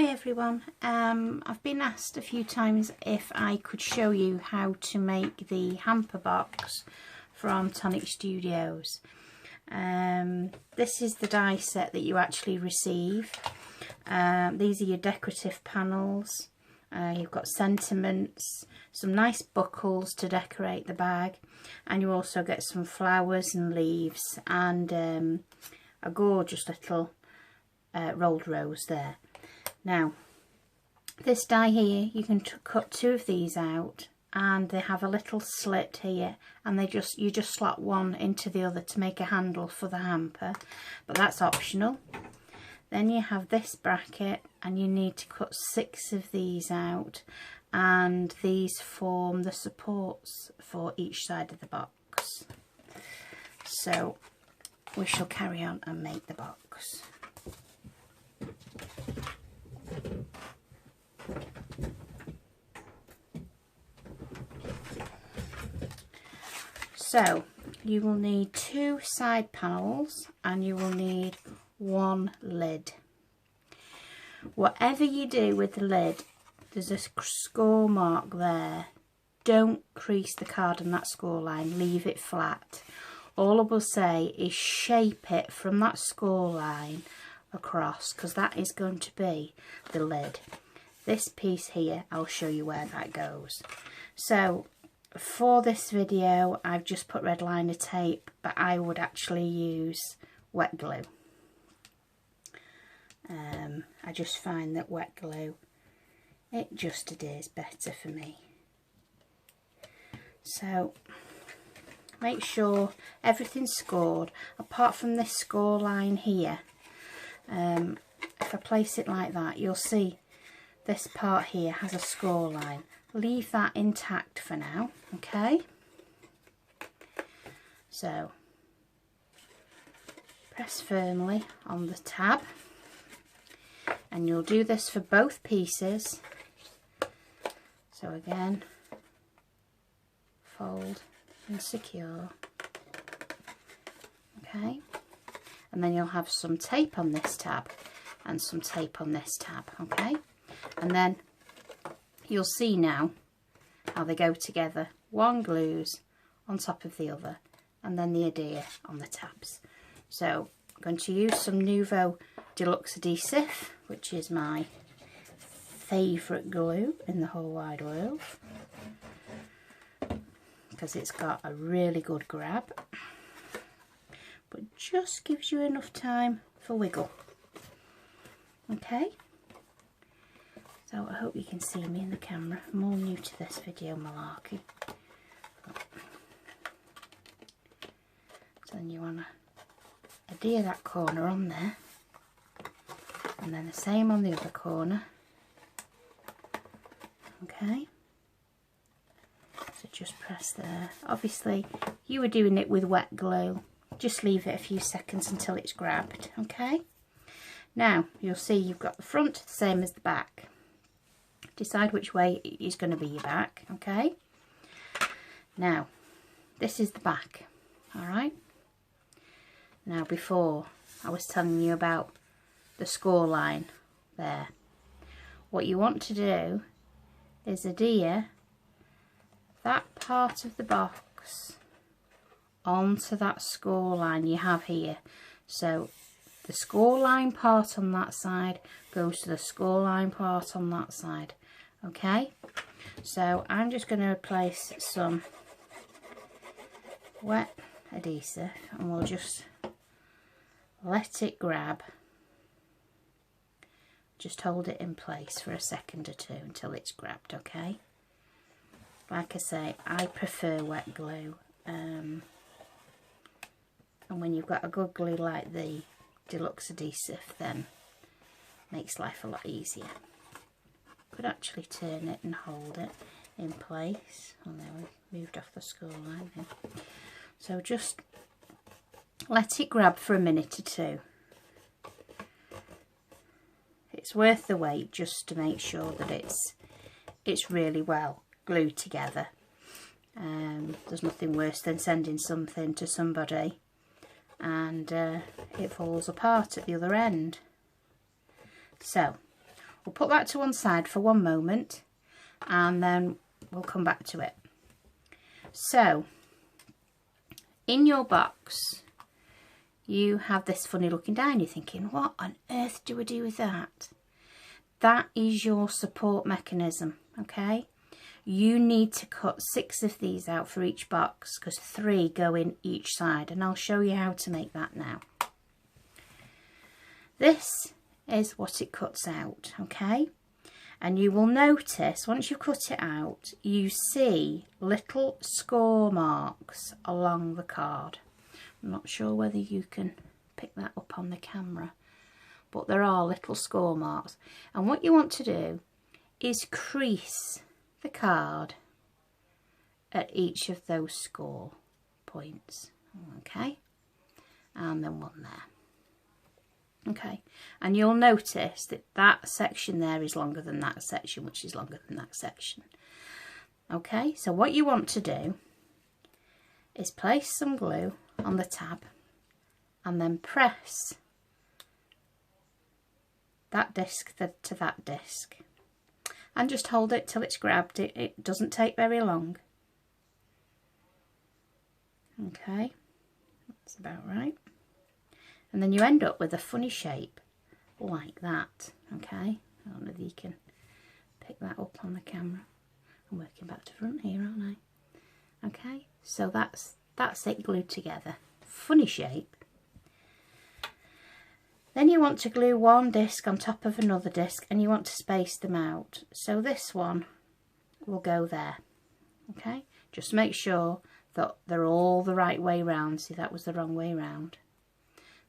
Hi everyone, I've been asked a few times if I could show you how to make the hamper box from Tonic Studios. This is the die set that you actually receive. These are your decorative panels. You've got sentiments, some nice buckles to decorate the bag, and you also get some flowers and leaves and a gorgeous little rolled rose there. Now, this die here, you can cut two of these out, and they have a little slit here, and you just slot one into the other to make a handle for the hamper, but that's optional. Then you have this bracket, and you need to cut 6 of these out, and these form the supports for each side of the box. So we shall carry on and make the box. So you will need 2 side panels and you will need 1 lid. Whatever you do with the lid, there's a score mark there. Don't crease the card on that score line, leave it flat. All I will say is shape it from that score line across, because that is going to be the lid. This piece here, I'll show you where that goes. So for this video, I've just put red liner tape, but I would actually use wet glue. I just find that wet glue, it just adheres better for me. So make sure everything's scored, apart from this score line here. If I place it like that, you'll see this part here has a score line. Leave that intact for now, okay? So press firmly on the tab, and you'll do this for both pieces. So again, fold and secure, okay? And then you'll have some tape on this tab and some tape on this tab, okay? And then you'll see now how they go together. One glues on top of the other, and then the adhere on the tabs. So I'm going to use some Nouveau Deluxe Adhesive, which is my favourite glue in the whole wide world, because it's got a really good grab, but just gives you enough time for wiggle. Okay, so I hope you can see me in the camera. I'm all new to this video malarkey. So then you want to adhere that corner on there, and then the same on the other corner. Okay, so just press there. Obviously you were doing it with wet glue, just leave it a few seconds until it's grabbed. Okay, now you'll see you've got the front the same as the back. Decide which way is going to be your back. Okay, now this is the back. Alright, now before I was telling you about the score line there, what you want to do is adhere that part of the box onto that score line you have here. So the score line part on that side goes to the score line part on that side. Okay, so I'm just going to place some wet adhesive, and we'll just let it grab. Just hold it in place for a second or two until it's grabbed. Okay, like I say, I prefer wet glue, and when you've got a good glue like the Deluxe Adhesive, then it makes life a lot easier. Could actually turn it and hold it in place. Oh no, we moved off the score line then. So just let it grab for a minute or two. It's worth the wait just to make sure that it's really well glued together. There's nothing worse than sending something to somebody and it falls apart at the other end. So we'll put that to one side for one moment and then we'll come back to it. So in your box you have this funny looking die and you're thinking, what on earth do I do with that? That is your support mechanism, okay? You need to cut 6 of these out for each box because 3 go in each side, and I'll show you how to make that now. This is what it cuts out, okay? And you will notice once you cut it out, you see little score marks along the card. I'm not sure whether you can pick that up on the camera, but there are little score marks. And what you want to do is crease the card at each of those score points, okay? And then one there, okay? And you'll notice that that section there is longer than that section, which is longer than that section, okay? So what you want to do is place some glue on the tab and then press that disc to that disc and just hold it till it's grabbed. It doesn't take very long. Okay, that's about right. And then you end up with a funny shape like that, okay? I don't know if you can pick that up on the camera. I'm working back to front here, aren't I? Okay, so that's it glued together. Funny shape. Then you want to glue one disc on top of another disc and you want to space them out. So this one will go there, okay? Just make sure that they're all the right way round. See, that was the wrong way round.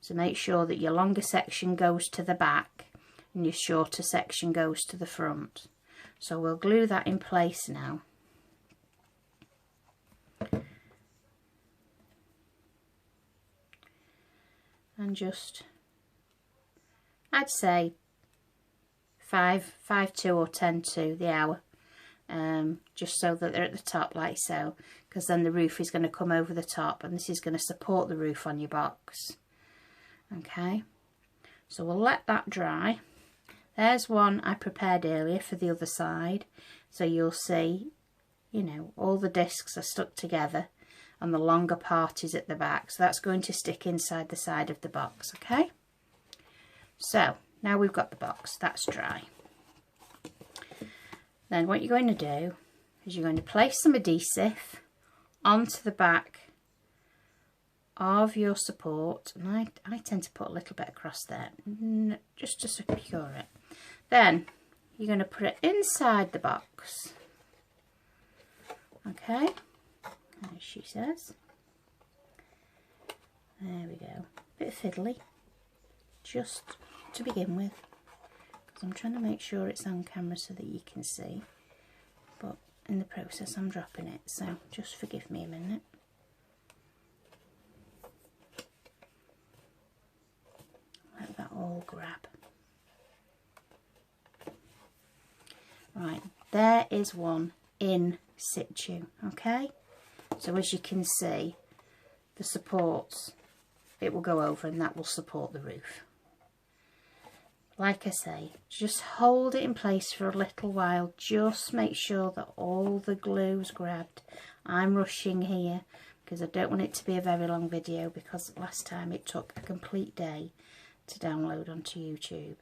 So make sure that your longer section goes to the back and your shorter section goes to the front. So we'll glue that in place now. And just, I'd say 5-2 or 10-2 the hour, just so that they're at the top like so, because then the roof is going to come over the top and this is going to support the roof on your box. Okay, so we'll let that dry. There's one I prepared earlier for the other side, so you'll see, you know, all the discs are stuck together and the longer part is at the back, so that's going to stick inside the side of the box. Okay, so now we've got the box, that's dry. Then what you're going to do is you're going to place some adhesive onto the back of your support, and I tend to put a little bit across there just to secure it. Then you're going to put it inside the box, okay, as she says. There we go, bit fiddly just to begin with, because I'm trying to make sure it's on camera so that you can see, but in the process I'm dropping it, so just forgive me a minute. Let that all grab. Right, there is one in situ, okay? So as you can see, the supports, it will go over and that will support the roof. Like I say, just hold it in place for a little while, just make sure that all the glue's grabbed. I'm rushing here because I don't want it to be a very long video, because last time it took a complete day to download onto YouTube,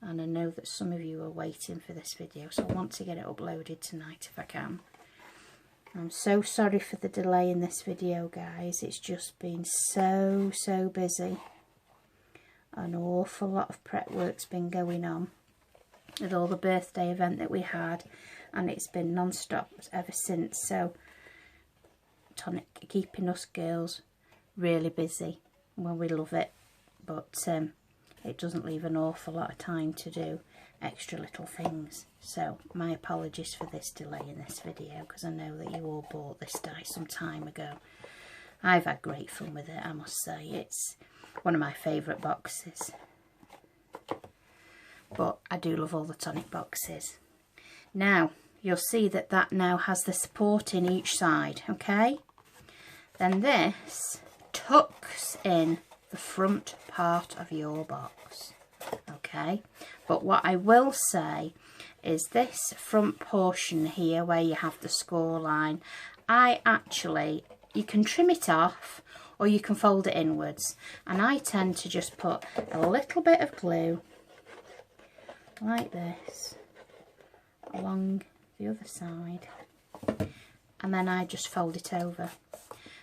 and I know that some of you are waiting for this video, so I want to get it uploaded tonight if I can. I'm so sorry for the delay in this video, guys. It's just been so busy. An awful lot of prep work's been going on with all the birthday event that we had, and it's been non-stop ever since. So Tonic keeping us girls really busy. Well, we love it, but it doesn't leave an awful lot of time to do extra little things. So my apologies for this delay in this video, because I know that you all bought this die some time ago. I've had great fun with it, I must say. It's one of my favourite boxes, but I do love all the Tonic boxes. Now you'll see that that now has the support in each side, okay? Then this tucks in the front part of your box, okay? okay? But what I will say is this front portion here where you have the score line, you can trim it off or you can fold it inwards, and I tend to just put a little bit of glue like this along the other side, and then I just fold it over,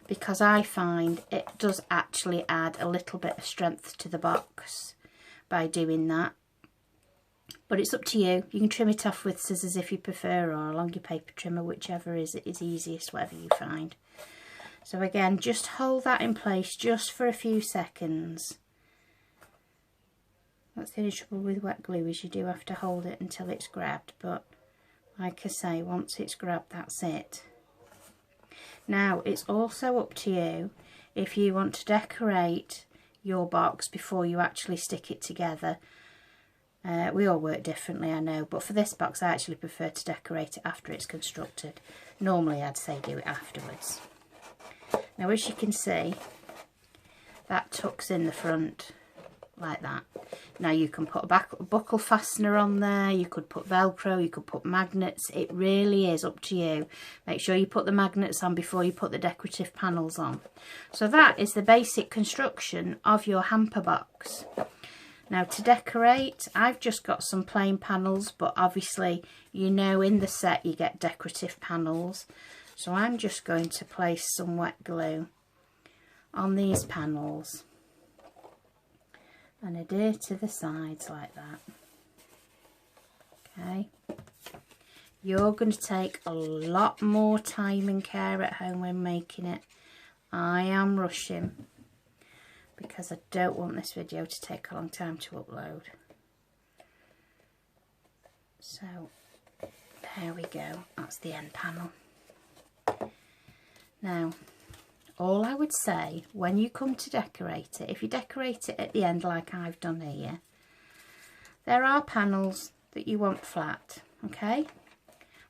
because I find it does actually add a little bit of strength to the box by doing that. But it's up to you. You can trim it off with scissors if you prefer, or along your paper trimmer, whichever is easiest, whatever you find. So again, just hold that in place just for a few seconds. That's the only trouble with wet glue, is you do have to hold it until it's grabbed, but like I say, once it's grabbed, that's it. Now, it's also up to you if you want to decorate your box before you actually stick it together. We all work differently, I know, but for this box I actually prefer to decorate it after it's constructed. Normally I'd say do it afterwards. Now, as you can see, that tucks in the front like that. Now you can put a buckle fastener on there, you could put Velcro, you could put magnets. It really is up to you. Make sure you put the magnets on before you put the decorative panels on. So that is the basic construction of your hamper box. Now, to decorate, I've just got some plain panels, but obviously, you know, in the set you get decorative panels. So I'm just going to place some wet glue on these panels and adhere to the sides like that. Okay. You're going to take a lot more time and care at home when making it. I am rushing because I don't want this video to take a long time to upload. So there we go, that's the end panel. Now, all I would say when you come to decorate it, if you decorate it at the end like I've done here, there are panels that you want flat, okay?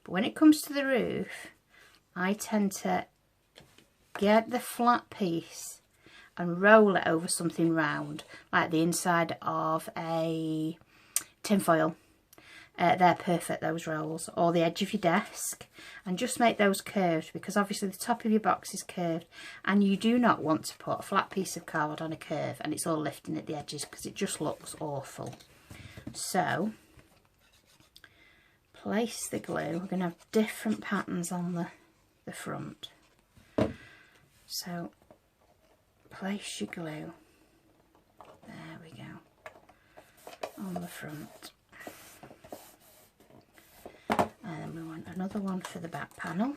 But when it comes to the roof, I tend to get the flat piece and roll it over something round, like the inside of a tin foil. They're perfect, those rolls, or the edge of your desk, and just make those curved, because obviously the top of your box is curved and you do not want to put a flat piece of card on a curve and it's all lifting at the edges, because it just looks awful. So place the glue. We're going to have different patterns on the front, so place your glue, there we go, on the front. And then we want another one for the back panel.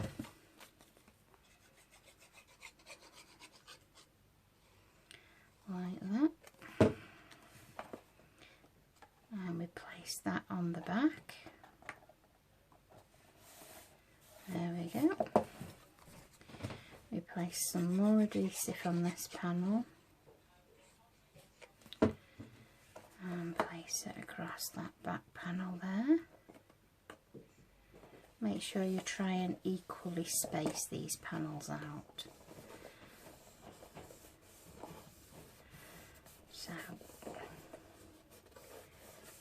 Like that. And we place that on the back. There we go. We place some more adhesive on this panel. And place it across that back panel there. Make sure you try and equally space these panels out. So,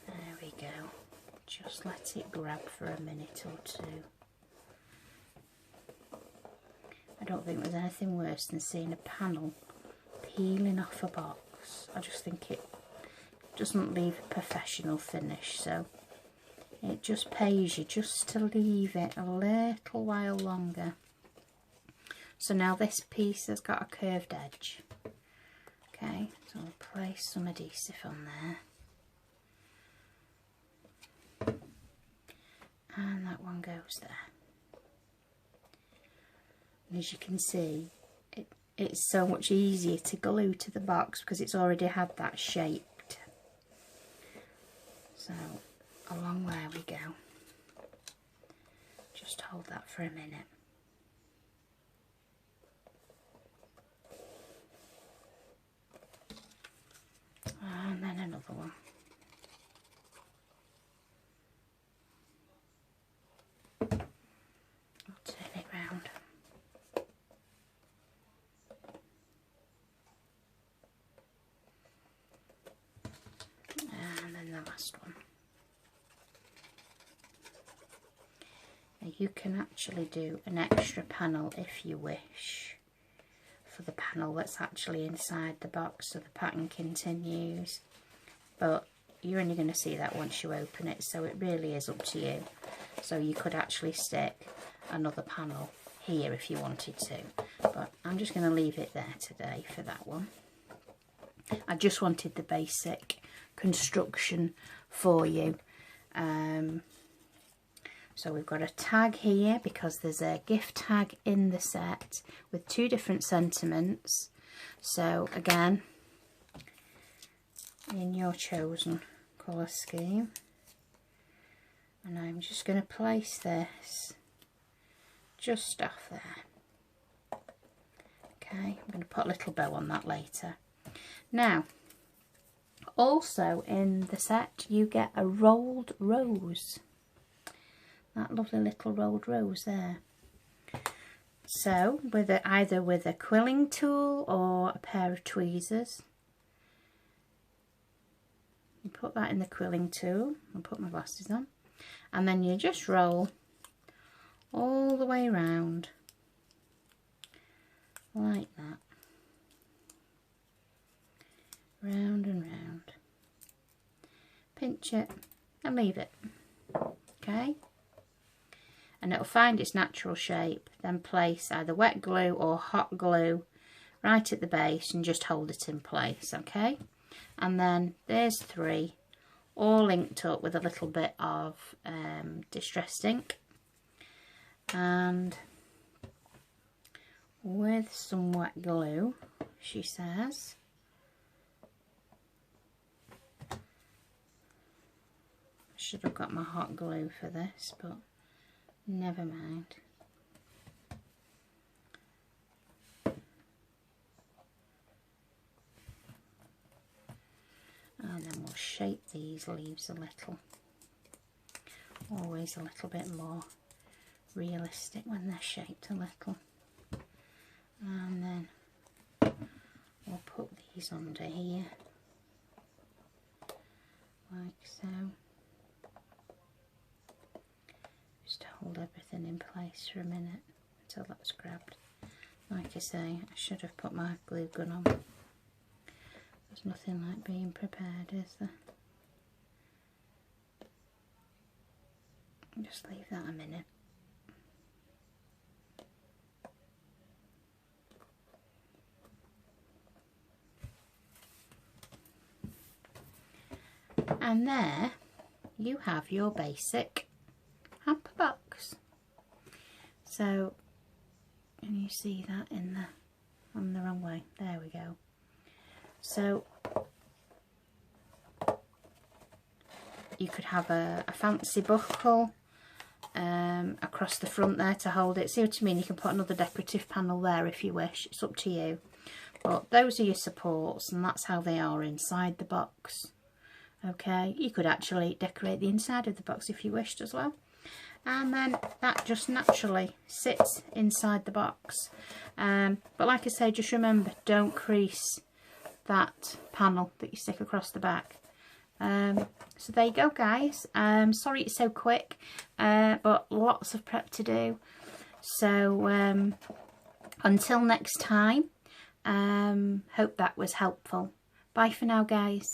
there we go. Just let it grab for a minute or two. I don't think there's anything worse than seeing a panel peeling off a box. I just think it doesn't leave a professional finish, so it just pays you just to leave it a little while longer. So now this piece has got a curved edge. Okay, so I'll place some adhesive on there. And that one goes there. And as you can see, it's so much easier to glue to the box because it's already had that shaped. So along there we go. Just hold that for a minute. And then another one. I'll turn it round. And then the last one. Now you can actually do an extra panel if you wish for the panel that's actually inside the box so the pattern continues, but you're only going to see that once you open it, so it really is up to you. So you could actually stick another panel here if you wanted to, but I'm just going to leave it there today for that one. I just wanted the basic construction for you. So we've got a tag here because there's a gift tag in the set with 2 different sentiments. So again, in your chosen colour scheme, and I'm just going to place this just off there. Okay, I'm going to put a little bow on that later. Now, also in the set you get a rolled rose. That lovely little rolled rose there. So, either with a quilling tool or a pair of tweezers, you put that in the quilling tool. I'll put my glasses on. And then you just roll all the way round, like that. Round and round. Pinch it and leave it. Okay? And it'll find its natural shape. Then place either wet glue or hot glue right at the base and just hold it in place. Okay? And then there's 3 all linked up with a little bit of distressed ink. And with some wet glue, she says. I should have got my hot glue for this, but never mind. And then we'll shape these leaves a little. Always a little bit more realistic when they're shaped a little. And then we'll put these under here, like so. Just hold everything in place for a minute until that's grabbed. Like I say, I should have put my glue gun on. There's nothing like being prepared, is there? Just leave that a minute. And there you have your basic hamper box. So, can you see that on the wrong way? There we go. So you could have a fancy buckle across the front there to hold it. See what I mean? You can put another decorative panel there if you wish. It's up to you. But those are your supports, and that's how they are inside the box. Okay, you could actually decorate the inside of the box if you wished as well. And then that just naturally sits inside the box. But like I say, just remember, don't crease that panel that you stick across the back. So there you go, guys. Sorry it's so quick, but lots of prep to do. So until next time, hope that was helpful. Bye for now, guys.